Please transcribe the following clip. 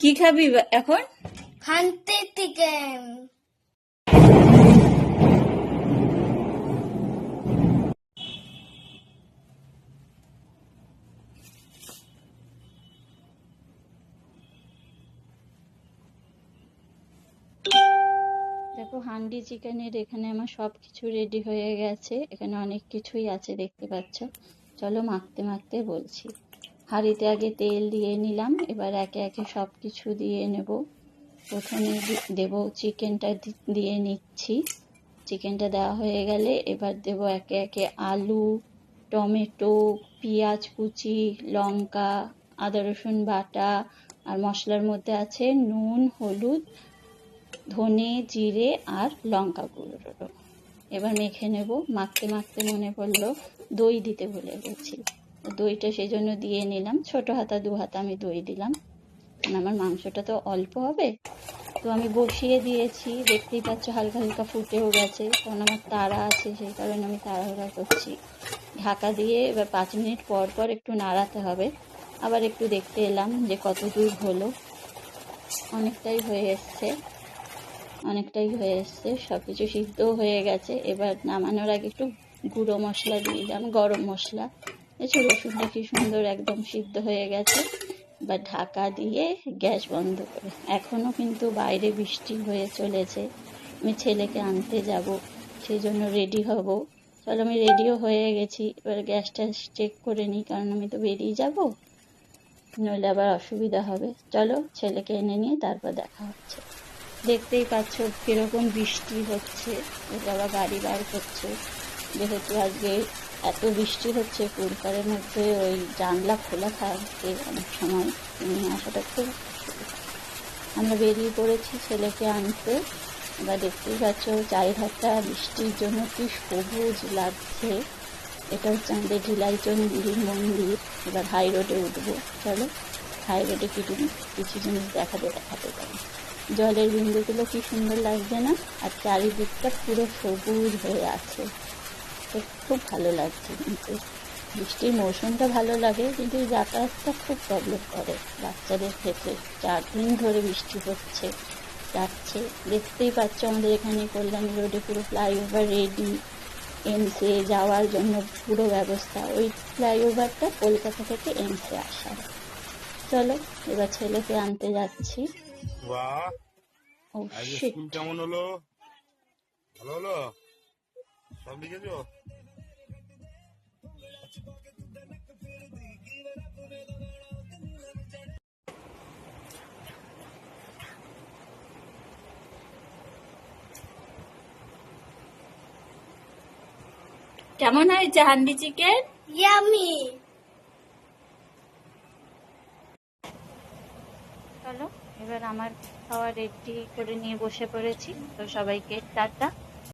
কি খাবি এখন? হান্টি চিকেন। দেখো হান্ডি চিকেনের এখানে আমার সবকিছু রেডি হয়ে গেছে। এখানে অনেক কিছুই আছে দেখতে পাচ্ছ। চলো মাখতে মাখতে বলছি। হাঁড়িতে আগে তেল দিয়ে নিলাম, এবার একে একে সবকিছু দিয়ে নেব। প্রথমে দেব চিকেনটা দিয়ে নিচ্ছি। চিকেনটা দেওয়া হয়ে গেলে এবার দেব একে একে আলু, টমেটো, পেঁয়াজ কুচি, লঙ্কা, আদা রসুন বাটা, আর মশলার মধ্যে আছে নুন, হলুদ, ধনে, জিরে আর লঙ্কা গুঁড়ো। এবার মেখে নেব। মাখতে মাখতে মনে পড়লো দই দিতে ভুলে গেছি। দইটা সেই জন্য দিয়ে নিলাম, ছোট হাতা 2 হাতা আমি দই দিলাম, কারণ আমার মাংসটা তো অল্প হবে। তো আমি বসিয়ে দিয়েছি, দেখতেই পাচ্ছ হালকা হালকা ফুটেও গেছে, কারণ আমার তাড়া আছে সেই কারণে আমি তাড়াহুড়া করছি। ঢাকা দিয়ে এবার 5 মিনিট পর পর একটু নাড়াতে হবে। আবার একটু দেখতে এলাম যে কত দূর হলো। অনেকটাই হয়ে এসছে, সবকিছু সিদ্ধও হয়ে গেছে। এবার নামানোর আগে একটু গুঁড়ো মশলা দিয়ে দিলাম, গরম মশলা। দেখছো রসুনটা কি সুন্দর একদম সিদ্ধ হয়ে গেছে। এবার ঢাকা দিয়ে গ্যাস বন্ধ করে। এখনো কিন্তু বাইরে বৃষ্টি হয়ে চলেছে। আমি ছেলেকে আনতে যাব, সেই জন্য রেডি হব। চলো আমি রেডিও হয়ে গেছি, এবার গ্যাসটা চেক করে নিই, কারণ আমি তো বেরিয়ে যাব, নইলে আবার অসুবিধা হবে। চলো ছেলেকে এনে নিয়ে তারপর দেখা হচ্ছে। দেখতেই পাচ্ছ কিরকম বৃষ্টি হচ্ছে। ওর বাবা গাড়ি বার করছে, যেহেতু আজকে এত বৃষ্টি হচ্ছে পুরকারের মধ্যে ওই জানলা খোলা থাকে অনেক সময়, নিয়ে আসাটা খুব অসুবিধা। আমরা বেরিয়ে পড়েছি ছেলেকে আনতে। এবার দেখতেই পাচ্ছ চারিধারটা বৃষ্টির জন্য কি সবুজ লাগছে। এটা হচ্ছে আমাদের ঢিলাইচণ্ডী মন্দির। এবার হাই রোডে উঠবো। চলো হাই রোডে কিছু জিনিস দেখাতে পারি। জলের বিন্দুগুলো কি সুন্দর লাগছে না? আর চারিদিকটা পুরো সবুজ হয়ে আছে, তো খুব ভালো লাগছে। কিন্তু বৃষ্টির মৌসুমটা ভালো লাগে, কিন্তু এই যাতায়াতটা খুব প্রবলেম করে বাচ্চাদের ক্ষেত্রে। 4 দিন ধরে বৃষ্টি হচ্ছে যাচ্ছে। দেখতেই পাচ্ছ আমাদের এখানে কল্যাণী রোডে পুরো ফ্লাইওভার রেডি, এমসে যাওয়ার জন্য পুরো ব্যবস্থা। ওই ফ্লাইওভারটা কলকাতা থেকে এমসে আসার। চলো এবার ছেলেকে আনতে যাচ্ছি। ও শিট, স্কুল কেমন হলো? ভালো হলো? সব লিখেছো? কেমন হয়েছে হান্ডি চিকেন? ইয়ামি। চলো এবার আমার খাওয়া রেডি করে নিয়ে বসে পড়েছি। তো সবাইকে টাটা।